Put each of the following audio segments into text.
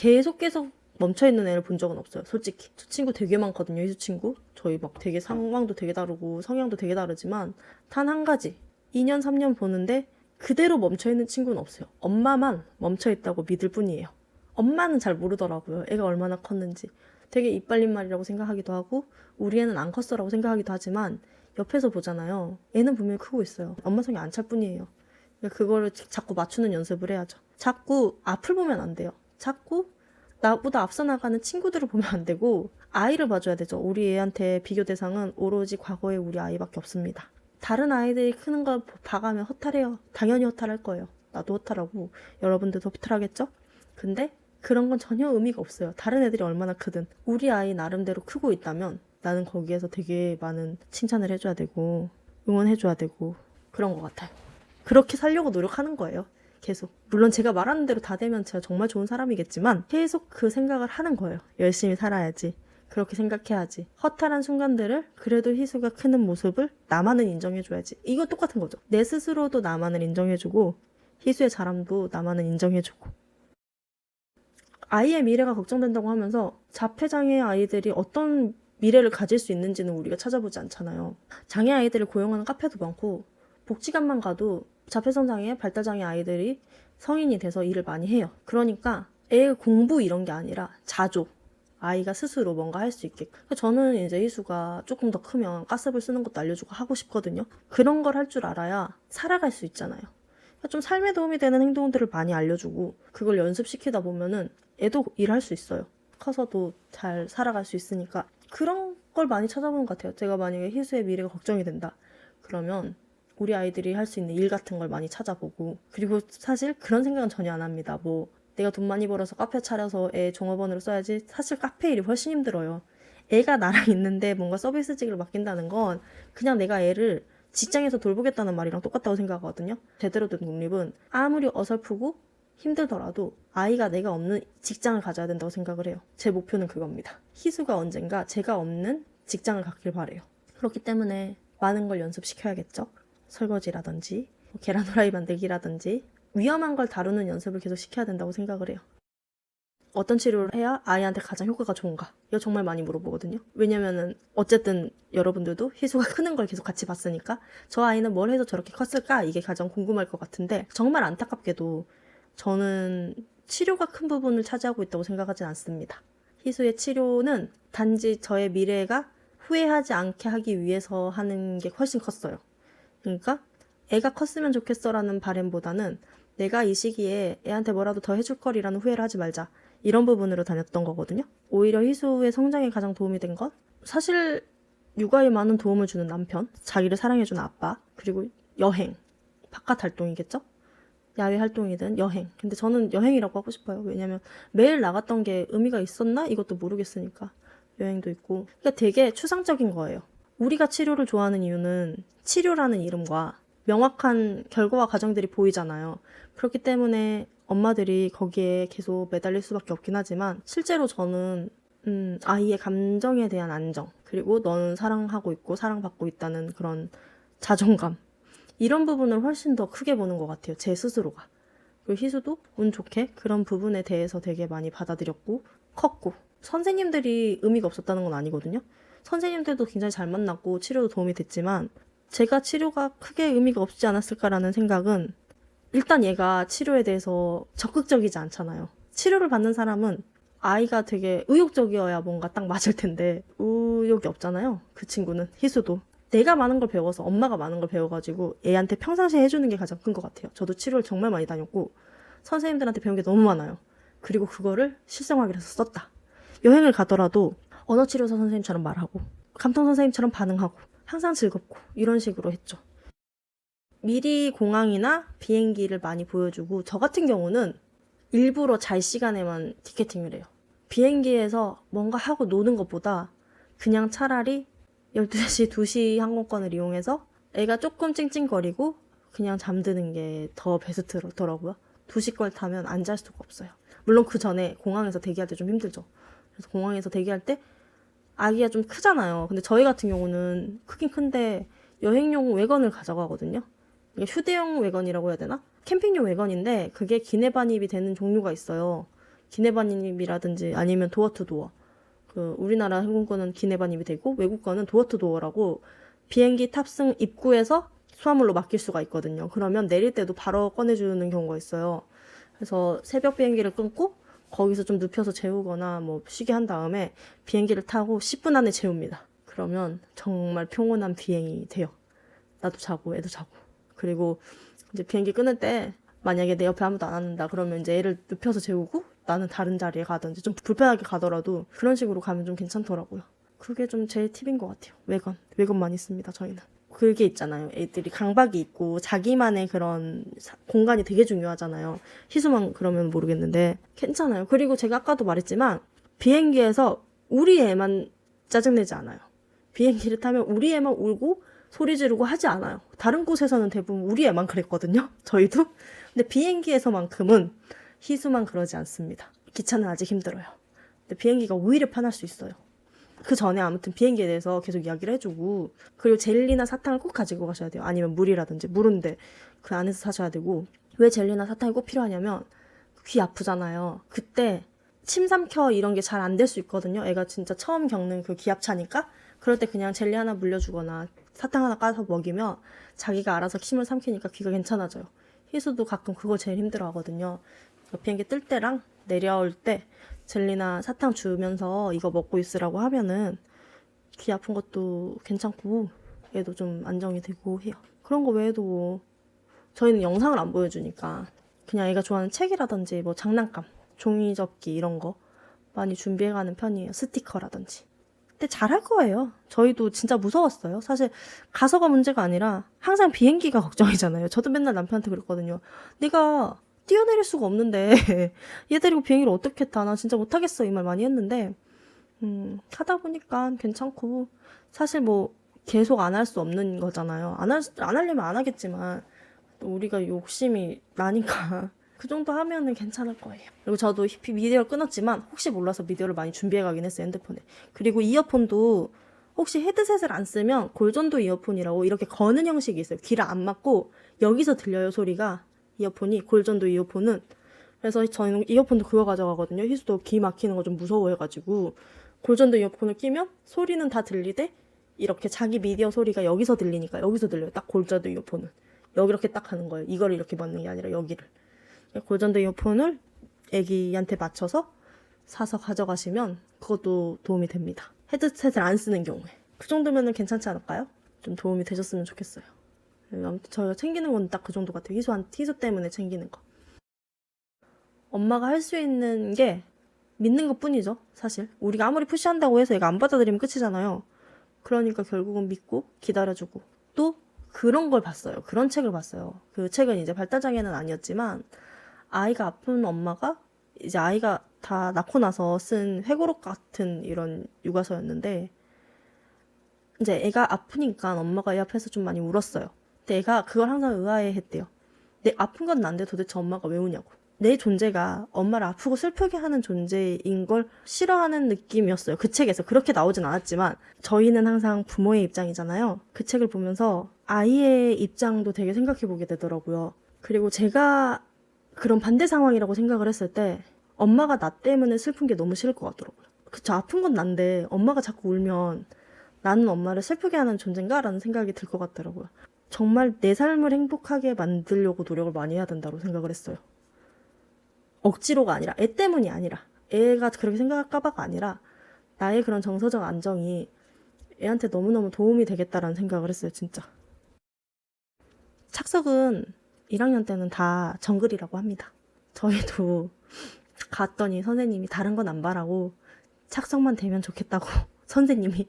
계속 멈춰있는 애를 본 적은 없어요. 솔직히 저 친구 되게 많거든요. 희수 친구. 저희 막 되게 상황도 되게 다르고 성향도 되게 다르지만 단 한 가지 2년 3년 보는데 그대로 멈춰있는 친구는 없어요. 엄마만 멈춰있다고 믿을 뿐이에요. 엄마는 잘 모르더라고요. 애가 얼마나 컸는지. 되게 이빨린 말이라고 생각하기도 하고 우리 애는 안 컸어라고 생각하기도 하지만 옆에서 보잖아요. 애는 분명히 크고 있어요. 엄마 성이 안 찰 뿐이에요. 그러니까 그거를 자꾸 맞추는 연습을 해야죠. 자꾸 앞을 보면 안 돼요. 자꾸 나보다 앞서 나가는 친구들을 보면 안 되고 아이를 봐줘야 되죠. 우리 애한테 비교 대상은 오로지 과거의 우리 아이밖에 없습니다. 다른 아이들이 크는 걸 봐가면 허탈해요. 당연히 허탈할 거예요. 나도 허탈하고 여러분들도 허탈하겠죠? 근데 그런 건 전혀 의미가 없어요. 다른 애들이 얼마나 크든 우리 아이 나름대로 크고 있다면 나는 거기에서 되게 많은 칭찬을 해줘야 되고 응원해줘야 되고 그런 것 같아요. 그렇게 살려고 노력하는 거예요. 계속. 물론 제가 말하는 대로 다 되면 제가 정말 좋은 사람이겠지만 계속 그 생각을 하는 거예요. 열심히 살아야지. 그렇게 생각해야지. 허탈한 순간들을 그래도 희수가 크는 모습을 나만은 인정해줘야지. 이거 똑같은 거죠. 내 스스로도 나만을 인정해주고 희수의 자랑도 나만은 인정해주고. 아이의 미래가 걱정된다고 하면서 자폐장애 아이들이 어떤 미래를 가질 수 있는지는 우리가 찾아보지 않잖아요. 장애 아이들을 고용하는 카페도 많고 복지관만 가도 자폐성장애, 발달장애 아이들이 성인이 돼서 일을 많이 해요. 그러니까 애 공부 이런 게 아니라 자조. 아이가 스스로 뭔가 할 수 있게. 저는 이제 희수가 조금 더 크면 가스불 쓰는 것도 알려주고 하고 싶거든요. 그런 걸 할 줄 알아야 살아갈 수 있잖아요. 좀 삶에 도움이 되는 행동들을 많이 알려주고 그걸 연습시키다 보면은 애도 일할 수 있어요. 커서도 잘 살아갈 수 있으니까 그런 걸 많이 찾아보는 것 같아요. 제가 만약에 희수의 미래가 걱정이 된다. 그러면 우리 아이들이 할 수 있는 일 같은 걸 많이 찾아보고 그리고 사실 그런 생각은 전혀 안 합니다. 뭐 내가 돈 많이 벌어서 카페 차려서 애 종업원으로 써야지. 사실 카페 일이 훨씬 힘들어요. 애가 나랑 있는데 뭔가 서비스직을 맡긴다는 건 그냥 내가 애를 직장에서 돌보겠다는 말이랑 똑같다고 생각하거든요. 제대로 된 독립은 아무리 어설프고 힘들더라도 아이가 내가 없는 직장을 가져야 된다고 생각을 해요. 제 목표는 그겁니다. 희수가 언젠가 제가 없는 직장을 갖길 바래요. 그렇기 때문에 많은 걸 연습시켜야겠죠. 설거지라든지 계란 후라이 만들기라든지 위험한 걸 다루는 연습을 계속 시켜야 된다고 생각을 해요. 어떤 치료를 해야 아이한테 가장 효과가 좋은가? 이거 정말 많이 물어보거든요. 왜냐면은 어쨌든 여러분들도 희수가 크는 걸 계속 같이 봤으니까 저 아이는 뭘 해서 저렇게 컸을까? 이게 가장 궁금할 것 같은데 정말 안타깝게도 저는 치료가 큰 부분을 차지하고 있다고 생각하진 않습니다. 희수의 치료는 단지 저의 미래가 후회하지 않게 하기 위해서 하는 게 훨씬 컸어요. 그러니까 애가 컸으면 좋겠어라는 바람보다는 내가 이 시기에 애한테 뭐라도 더 해줄 거리라는 후회를 하지 말자. 이런 부분으로 다녔던 거거든요. 오히려 희수의 성장에 가장 도움이 된 건 사실 육아에 많은 도움을 주는 남편, 자기를 사랑해주는 아빠, 그리고 여행, 바깥 활동이겠죠? 야외 활동이든 여행. 근데 저는 여행이라고 하고 싶어요. 왜냐면 매일 나갔던 게 의미가 있었나? 이것도 모르겠으니까. 여행도 있고. 그러니까 되게 추상적인 거예요. 우리가 치료를 좋아하는 이유는 치료라는 이름과 명확한 결과와 과정들이 보이잖아요. 그렇기 때문에 엄마들이 거기에 계속 매달릴 수밖에 없긴 하지만 실제로 저는 아이의 감정에 대한 안정 그리고 너는 사랑하고 있고 사랑받고 있다는 그런 자존감 이런 부분을 훨씬 더 크게 보는 것 같아요. 제 스스로가. 그리고 희수도 운 좋게 그런 부분에 대해서 되게 많이 받아들였고 컸고 선생님들이 의미가 없었다는 건 아니거든요. 선생님들도 굉장히 잘 만났고 치료도 도움이 됐지만 제가 치료가 크게 의미가 없지 않았을까라는 생각은 일단 얘가 치료에 대해서 적극적이지 않잖아요. 치료를 받는 사람은 아이가 되게 의욕적이어야 뭔가 딱 맞을 텐데 의욕이 없잖아요. 그 친구는 희수도. 내가 많은 걸 배워서 엄마가 많은 걸 배워가지고 애한테 평상시에 해주는 게 가장 큰 것 같아요. 저도 치료를 정말 많이 다녔고 선생님들한테 배운 게 너무 많아요. 그리고 그거를 실생활에서 썼다. 여행을 가더라도 언어치료사 선생님처럼 말하고 감통 선생님처럼 반응하고 항상 즐겁고 이런 식으로 했죠. 미리 공항이나 비행기를 많이 보여주고 저 같은 경우는 일부러 잘 시간에만 티켓팅을 해요. 비행기에서 뭔가 하고 노는 것보다 그냥 차라리 12시, 2시 항공권을 이용해서 애가 조금 찡찡거리고 그냥 잠드는 게 더 베스트더라고요. 2시 걸 타면 안 잘 수가 없어요. 물론 그 전에 공항에서 대기할 때 좀 힘들죠. 그래서 공항에서 대기할 때 아기가 좀 크잖아요. 근데 저희 같은 경우는 크긴 큰데 여행용 외건을 가져가거든요. 휴대용 외건이라고 해야 되나? 캠핑용 외건인데 그게 기내 반입이 되는 종류가 있어요. 기내반입이라든지 아니면 도어 투 도어. 그 우리나라 항공권은 기내반입이 되고 외국 거는 도어 투 도어라고 비행기 탑승 입구에서 수화물로 맡길 수가 있거든요. 그러면 내릴 때도 바로 꺼내주는 경우가 있어요. 그래서 새벽 비행기를 끊고 거기서 좀 눕혀서 재우거나 뭐 쉬게 한 다음에 비행기를 타고 10분 안에 재웁니다. 그러면 정말 평온한 비행이 돼요. 나도 자고 애도 자고. 그리고 이제 비행기 끊을 때 만약에 내 옆에 아무도 안 앉는다 그러면 이제 애를 눕혀서 재우고 나는 다른 자리에 가든지 좀 불편하게 가더라도 그런 식으로 가면 좀 괜찮더라고요. 그게 좀 제일 팁인 것 같아요. 외건 많이 씁니다, 저희는. 그게 있잖아요. 애들이 강박이 있고 자기만의 그런 공간이 되게 중요하잖아요. 희수만 그러면 모르겠는데 괜찮아요. 그리고 제가 아까도 말했지만 비행기에서 우리 애만 짜증내지 않아요. 비행기를 타면 우리 애만 울고 소리 지르고 하지 않아요. 다른 곳에서는 대부분 우리 애만 그랬거든요. 저희도. 근데 비행기에서만큼은 희수만 그러지 않습니다. 기차는 아직 힘들어요. 근데 비행기가 오히려 편할 수 있어요. 그 전에 아무튼 비행기에 대해서 계속 이야기를 해주고 그리고 젤리나 사탕을 꼭 가지고 가셔야 돼요. 아니면 물이라든지 물인데 그 안에서 사셔야 되고 왜 젤리나 사탕이 꼭 필요하냐면 귀 아프잖아요. 그때 침 삼켜 이런 게 잘 안 될 수 있거든요. 애가 진짜 처음 겪는 그 기압차니까 그럴 때 그냥 젤리 하나 물려주거나 사탕 하나 까서 먹이면 자기가 알아서 침을 삼키니까 귀가 괜찮아져요. 희수도 가끔 그거 제일 힘들어 하거든요. 비행기 뜰 때랑 내려올 때 젤리나 사탕 주면서 이거 먹고 있으라고 하면은 귀 아픈 것도 괜찮고 얘도 좀 안정이 되고 해요. 그런 거 외에도 뭐 저희는 영상을 안 보여주니까 그냥 애가 좋아하는 책이라든지 뭐 장난감, 종이접기 이런 거 많이 준비해가는 편이에요. 스티커라든지. 근데 잘할 거예요. 저희도 진짜 무서웠어요. 사실 가서가 문제가 아니라 항상 비행기가 걱정이잖아요. 저도 맨날 남편한테 그랬거든요. 내가 뛰어내릴 수가 없는데 얘 데리고 비행기를 어떻게 타? 나 진짜 못하겠어. 이 말 많이 했는데 하다 보니까 괜찮고 사실 뭐 계속 안 할 수 없는 거잖아요. 안 하려면 안 하겠지만 또 우리가 욕심이 나니까 그 정도 하면은 괜찮을 거예요. 그리고 저도 미디어를 끊었지만 혹시 몰라서 미디어를 많이 준비해 가긴 했어요. 핸드폰에. 그리고 이어폰도 혹시 헤드셋을 안 쓰면 골전도 이어폰이라고 이렇게 거는 형식이 있어요. 귀를 안 막고 여기서 들려요 소리가. 이어폰이 골전도 이어폰은. 그래서 저희는 이어폰도 그거 가져가거든요. 희수도 귀 막히는 거 좀 무서워해가지고 골전도 이어폰을 끼면 소리는 다 들리되 이렇게 자기 미디어 소리가 여기서 들리니까 여기서 들려요. 딱 골전도 이어폰은 여기 이렇게 딱 하는 거예요. 이걸 이렇게 맞는 게 아니라 여기를. 골전도 이어폰을 애기한테 맞춰서 사서 가져가시면 그것도 도움이 됩니다. 헤드셋을 안 쓰는 경우에. 그 정도면은 괜찮지 않을까요? 좀 도움이 되셨으면 좋겠어요. 아무튼 저희가 챙기는 건 딱 그 정도 같아요. 희수 때문에 챙기는 거. 엄마가 할 수 있는 게 믿는 것 뿐이죠. 사실 우리가 아무리 푸시한다고 해서 얘가 안 받아들이면 끝이잖아요. 그러니까 결국은 믿고 기다려주고 또 그런 걸 봤어요. 그런 책을 봤어요. 그 책은 이제 발달장애는 아니었지만 아이가 아픈 엄마가 이제 아이가 다 낳고 나서 쓴 회고록 같은 이런 육아서였는데 이제 애가 아프니까 엄마가 애 앞에서 좀 많이 울었어요. 근데 애가 그걸 항상 의아해했대요. 내 아픈 건 난데 도대체 엄마가 왜 우냐고. 내 존재가 엄마를 아프고 슬프게 하는 존재인 걸 싫어하는 느낌이었어요. 그 책에서 그렇게 나오진 않았지만 저희는 항상 부모의 입장이잖아요. 그 책을 보면서 아이의 입장도 되게 생각해보게 되더라고요. 그리고 제가 그런 반대 상황이라고 생각을 했을 때 엄마가 나 때문에 슬픈 게 너무 싫을 것 같더라고요. 그쵸, 아픈 건 난데 엄마가 자꾸 울면 나는 엄마를 슬프게 하는 존재인가? 라는 생각이 들 것 같더라고요. 정말 내 삶을 행복하게 만들려고 노력을 많이 해야 된다고 생각을 했어요. 억지로가 아니라, 애 때문이 아니라, 애가 그렇게 생각할까봐가 아니라 나의 그런 정서적 안정이 애한테 너무너무 도움이 되겠다라는 생각을 했어요. 진짜. 착석은 1학년 때는 다 정글이라고 합니다. 저희도 갔더니 선생님이 다른 건 안 바라고 착석만 되면 좋겠다고 선생님이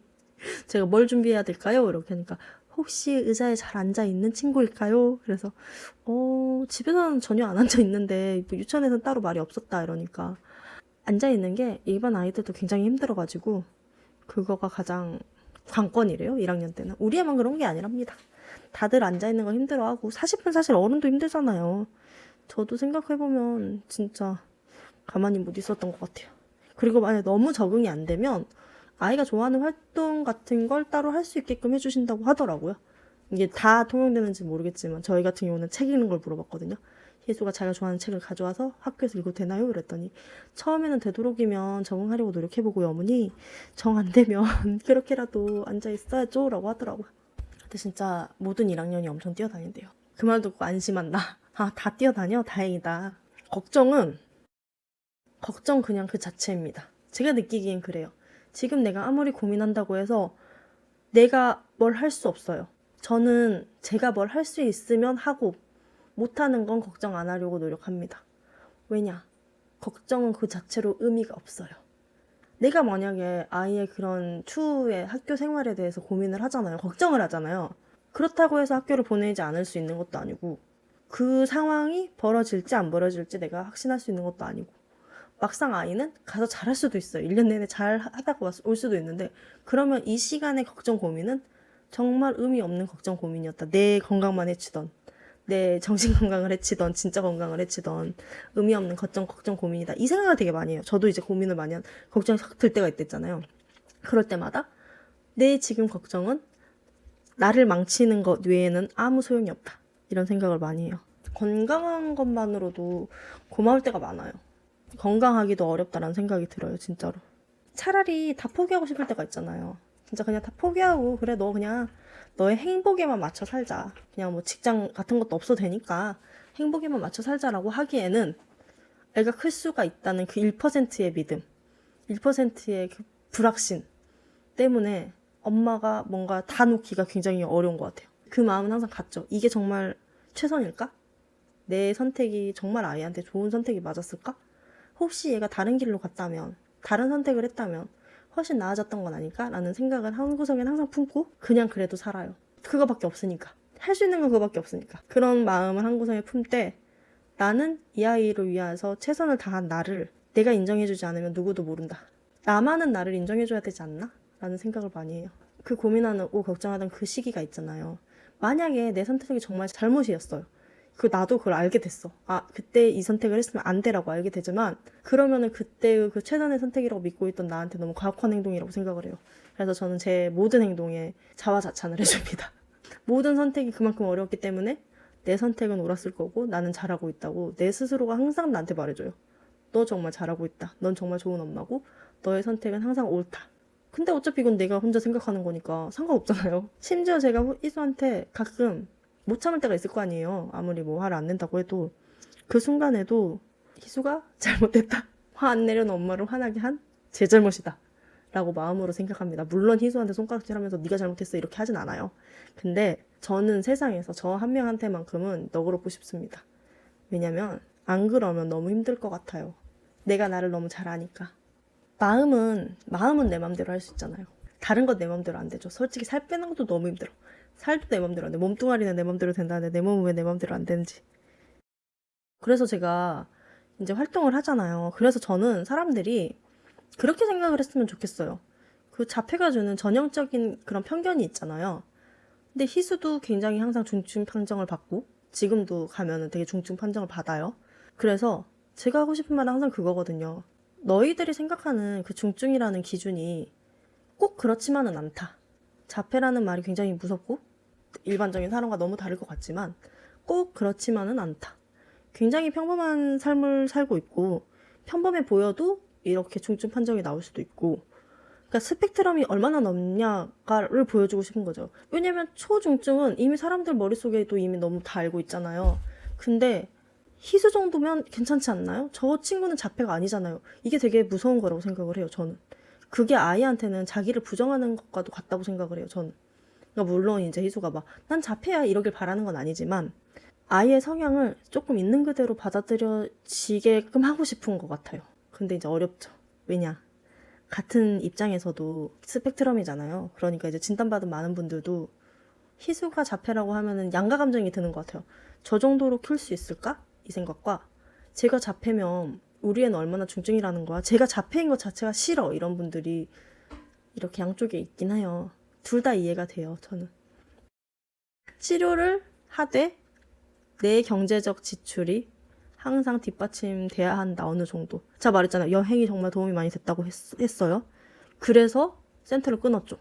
제가 뭘 준비해야 될까요? 이렇게 하니까 혹시 의자에 잘 앉아 있는 친구일까요? 그래서 집에서는 전혀 안 앉아 있는데 뭐 유치원에서는 따로 말이 없었다 이러니까 앉아 있는 게 일반 아이들도 굉장히 힘들어가지고 그거가 가장 관건이래요. 1학년 때는. 우리 애만 그런 게 아니랍니다. 다들 앉아있는 거 힘들어하고 40분 사실 어른도 힘들잖아요. 저도 생각해보면 진짜 가만히 못 있었던 것 같아요. 그리고 만약에 너무 적응이 안 되면 아이가 좋아하는 활동 같은 걸 따로 할 수 있게끔 해주신다고 하더라고요. 이게 다 통용되는지 모르겠지만 저희 같은 경우는 책 읽는 걸 물어봤거든요. 희수가 자기가 좋아하는 책을 가져와서 학교에서 읽어도 되나요? 그랬더니 처음에는 되도록이면 적응하려고 노력해보고요 어머니. 정 안 되면 그렇게라도 앉아있어야죠 라고 하더라고요. 근데 진짜 모든 1학년이 엄청 뛰어다닌대요. 그 말 듣고 안심한다. 아, 다 뛰어다녀? 다행이다. 걱정 그냥 그 자체입니다. 제가 느끼기엔 그래요. 지금 내가 아무리 고민한다고 해서 내가 뭘 할 수 없어요. 저는 제가 뭘 할 수 있으면 하고 못하는 건 걱정 안 하려고 노력합니다. 왜냐? 걱정은 그 자체로 의미가 없어요. 내가 만약에 아이의 그런 추후의 학교 생활에 대해서 고민을 하잖아요. 걱정을 하잖아요. 그렇다고 해서 학교를 보내지 않을 수 있는 것도 아니고 그 상황이 벌어질지 안 벌어질지 내가 확신할 수 있는 것도 아니고 막상 아이는 가서 잘할 수도 있어요. 1년 내내 잘 하다가 올 수도 있는데 그러면 이 시간의 걱정 고민은 정말 의미 없는 걱정 고민이었다. 내 건강만 해치던 내 정신 건강을 해치던 진짜 건강을 해치던 의미 없는 걱정 고민이다. 이 생각을 되게 많이 해요. 저도 이제 고민을 많이 한 걱정이 확 들 때가 있댔잖아요. 그럴 때마다 내 지금 걱정은 나를 망치는 것 외에는 아무 소용이 없다. 이런 생각을 많이 해요. 건강한 것만으로도 고마울 때가 많아요. 건강하기도 어렵다라는 생각이 들어요. 진짜로. 차라리 다 포기하고 싶을 때가 있잖아요. 진짜 그냥 다 포기하고 그래 너 그냥 너의 행복에만 맞춰 살자. 그냥 뭐 직장 같은 것도 없어도 되니까 행복에만 맞춰 살자라고 하기에는 애가 클 수가 있다는 그 1%의 믿음, 1%의 그 불확신 때문에 엄마가 뭔가 다 놓기가 굉장히 어려운 것 같아요. 그 마음은 항상 같죠. 이게 정말 최선일까? 내 선택이 정말 아이한테 좋은 선택이 맞았을까? 혹시 얘가 다른 길로 갔다면, 다른 선택을 했다면 훨씬 나아졌던 건 아닐까? 라는 생각을 한구석엔 항상 품고 그냥 그래도 살아요. 그거밖에 없으니까. 할 수 있는 건 그거밖에 없으니까. 그런 마음을 한구석에 품 때 나는 이 아이를 위해서 최선을 다한 나를 내가 인정해주지 않으면 누구도 모른다. 나만은 나를 인정해줘야 되지 않나? 라는 생각을 많이 해요. 그 고민하고 걱정하던 그 시기가 있잖아요. 만약에 내 선택이 정말 잘못이었어요. 나도 그걸 알게 됐어. 아, 그때 이 선택을 했으면 안 돼라고 알게 되지만 그러면은 그때의 그 최선의 선택이라고 믿고 있던 나한테 너무 가혹한 행동이라고 생각을 해요. 그래서 저는 제 모든 행동에 자화자찬을 해줍니다. 모든 선택이 그만큼 어려웠기 때문에 내 선택은 옳았을 거고 나는 잘하고 있다고 내 스스로가 항상 나한테 말해줘요. 너 정말 잘하고 있다. 넌 정말 좋은 엄마고 너의 선택은 항상 옳다. 근데 어차피 이건 내가 혼자 생각하는 거니까 상관없잖아요. 심지어 제가 희수한테 가끔 못 참을 때가 있을 거 아니에요. 아무리 뭐 화를 안 낸다고 해도 그 순간에도 희수가 잘못했다. 화 안 내려는 엄마를 화나게 한 제 잘못이다. 라고 마음으로 생각합니다. 물론 희수한테 손가락질하면서 네가 잘못했어 이렇게 하진 않아요. 근데 저는 세상에서 저 한 명한테만큼은 너그럽고 싶습니다. 왜냐면 안 그러면 너무 힘들 것 같아요. 내가 나를 너무 잘 아니까. 마음은 내 맘대로 할 수 있잖아요. 다른 건 내 맘대로 안 되죠. 솔직히 살 빼는 것도 너무 힘들어. 살도 내 맘대로 안 돼. 몸뚱아리는 내 맘대로 된다는데 내 몸은 왜 내 맘대로 안 되는지. 그래서 제가 이제 활동을 하잖아요. 그래서 저는 사람들이 그렇게 생각을 했으면 좋겠어요. 그 자폐가 주는 전형적인 그런 편견이 있잖아요. 근데 희수도 굉장히 항상 중증 판정을 받고 지금도 가면은 되게 중증 판정을 받아요. 그래서 제가 하고 싶은 말은 항상 그거거든요. 너희들이 생각하는 그 중증이라는 기준이 꼭 그렇지만은 않다. 자폐라는 말이 굉장히 무섭고 일반적인 사람과 너무 다를 것 같지만 꼭 그렇지만은 않다. 굉장히 평범한 삶을 살고 있고 평범해 보여도 이렇게 중증 판정이 나올 수도 있고 그러니까 스펙트럼이 얼마나 넓냐를 보여주고 싶은 거죠. 왜냐면 초중증은 이미 사람들 머릿속에도 이미 너무 다 알고 있잖아요. 근데 희수 정도면 괜찮지 않나요? 저 친구는 자폐가 아니잖아요. 이게 되게 무서운 거라고 생각을 해요, 저는. 그게 아이한테는 자기를 부정하는 것과도 같다고 생각을 해요, 저는. 그러니까 물론 이제 희수가 막 난 자폐야 이러길 바라는 건 아니지만 아이의 성향을 조금 있는 그대로 받아들여지게끔 하고 싶은 것 같아요. 근데 이제 어렵죠. 왜냐? 같은 입장에서도 스펙트럼이잖아요. 그러니까 이제 진단받은 많은 분들도 희수가 자폐라고 하면은 양가 감정이 드는 것 같아요. 저 정도로 클 수 있을까? 이 생각과 제가 자폐면 우리 애는 얼마나 중증이라는 거야. 제가 자폐인 것 자체가 싫어. 이런 분들이 이렇게 양쪽에 있긴 해요. 둘 다 이해가 돼요. 저는. 치료를 하되 내 경제적 지출이 항상 뒷받침돼야 한다. 어느 정도. 제가 말했잖아요. 여행이 정말 도움이 많이 됐다고 했어요. 그래서 센터를 끊었죠.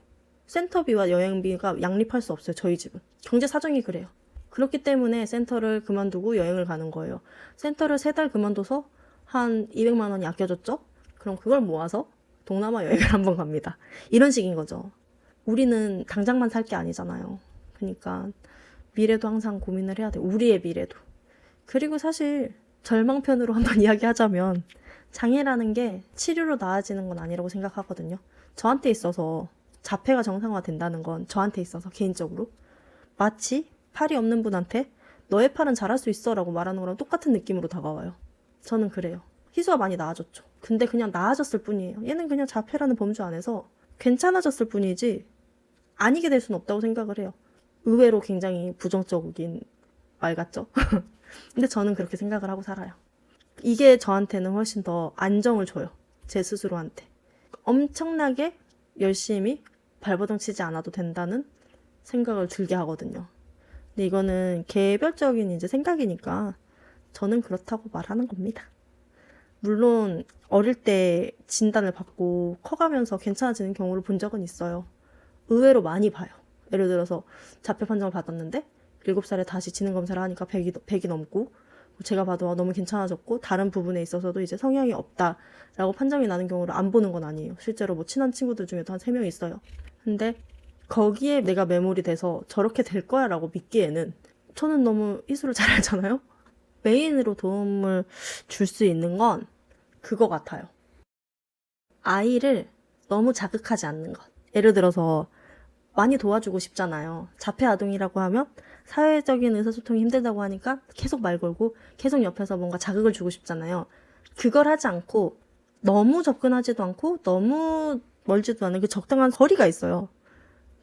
센터비와 여행비가 양립할 수 없어요. 저희 집은. 경제 사정이 그래요. 그렇기 때문에 센터를 그만두고 여행을 가는 거예요. 센터를 3달 그만둬서 한 200만 원이 아껴졌죠? 그럼 그걸 모아서 동남아 여행을 한번 갑니다. 이런 식인 거죠. 우리는 당장만 살 게 아니잖아요. 그러니까 미래도 항상 고민을 해야 돼요. 우리의 미래도. 그리고 사실 절망편으로 한번 이야기하자면 장애라는 게 치료로 나아지는 건 아니라고 생각하거든요. 저한테 있어서 자폐가 정상화된다는 건 저한테 있어서 개인적으로 마치 팔이 없는 분한테 너의 팔은 잘할 수 있어 라고 말하는 거랑 똑같은 느낌으로 다가와요. 저는 그래요. 희수가 많이 나아졌죠. 근데 그냥 나아졌을 뿐이에요. 얘는 그냥 자폐라는 범주 안에서 괜찮아졌을 뿐이지 아니게 될 수는 없다고 생각을 해요. 의외로 굉장히 부정적인 말 같죠? 근데 저는 그렇게 생각을 하고 살아요. 이게 저한테는 훨씬 더 안정을 줘요. 제 스스로한테. 엄청나게 열심히 발버둥 치지 않아도 된다는 생각을 들게 하거든요. 근데 이거는 개별적인 이제 생각이니까 저는 그렇다고 말하는 겁니다. 물론 어릴 때 진단을 받고 커가면서 괜찮아지는 경우를 본 적은 있어요. 의외로 많이 봐요. 예를 들어서 자폐 판정을 받았는데 7살에 다시 지능 검사를 하니까 100이 넘고 제가 봐도 너무 괜찮아졌고 다른 부분에 있어서도 이제 성향이 없다라고 판정이 나는 경우를 안 보는 건 아니에요. 실제로 뭐 친한 친구들 중에도 한 3명 있어요. 근데 거기에 내가 매몰이 돼서 저렇게 될 거야 라고 믿기에는 저는 너무 희수를 잘 알잖아요. 메인으로 도움을 줄 수 있는 건 그거 같아요. 아이를 너무 자극하지 않는 것. 예를 들어서 많이 도와주고 싶잖아요. 자폐 아동이라고 하면 사회적인 의사소통이 힘들다고 하니까 계속 말 걸고 계속 옆에서 뭔가 자극을 주고 싶잖아요. 그걸 하지 않고 너무 접근하지도 않고 너무 멀지도 않은 그 적당한 거리가 있어요.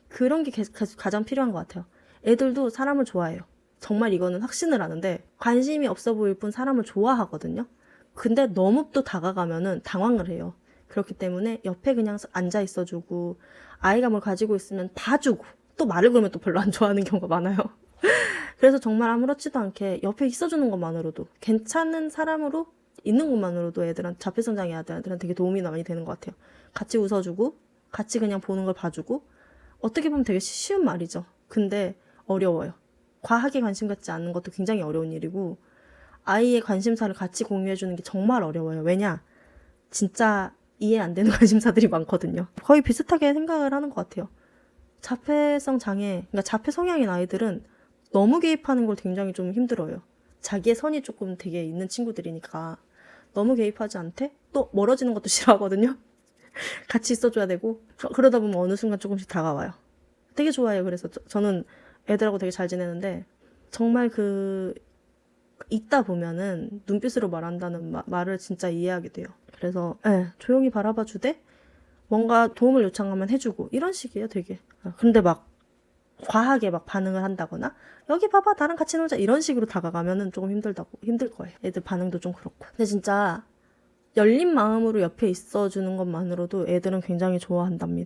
그런 게 가장 필요한 것 같아요. 애들도 사람을 좋아해요. 정말 이거는 확신을 하는데 관심이 없어 보일 뿐 사람을 좋아하거든요. 근데 너무 또 다가가면은 당황을 해요. 그렇기 때문에 옆에 그냥 앉아 있어주고 아이가 뭘 가지고 있으면 봐주고 또 말을 걸면 또 별로 안 좋아하는 경우가 많아요. 그래서 정말 아무렇지도 않게 옆에 있어주는 것만으로도 괜찮은 사람으로 있는 것만으로도 자폐성장애 애들한테 되게 도움이 많이 되는 것 같아요. 같이 웃어주고 같이 그냥 보는 걸 봐주고 어떻게 보면 되게 쉬운 말이죠. 근데 어려워요. 과하게 관심 갖지 않는 것도 굉장히 어려운 일이고 아이의 관심사를 같이 공유해주는 게 정말 어려워요. 왜냐? 진짜 이해 안 되는 관심사들이 많거든요. 거의 비슷하게 생각을 하는 것 같아요. 자폐성 장애, 그러니까 자폐 성향인 아이들은 너무 개입하는 걸 굉장히 좀 힘들어요. 자기의 선이 조금 되게 있는 친구들이니까 너무 개입하지 않대? 또 멀어지는 것도 싫어하거든요. 같이 있어줘야 되고 그러다 보면 어느 순간 조금씩 다가와요. 되게 좋아해요. 그래서 저는 애들하고 되게 잘 지내는데 정말 있다 보면은 눈빛으로 말한다는 말을 진짜 이해하게 돼요. 그래서 조용히 바라봐 주되 뭔가 도움을 요청하면 해주고 이런 식이에요. 되게. 근데 막 과하게 막 반응을 한다거나 여기 봐봐 나랑 같이 놀자 이런 식으로 다가가면은 조금 힘들 거예요. 애들 반응도 좀 그렇고. 근데 진짜 열린 마음으로 옆에 있어주는 것만으로도 애들은 굉장히 좋아한답니다.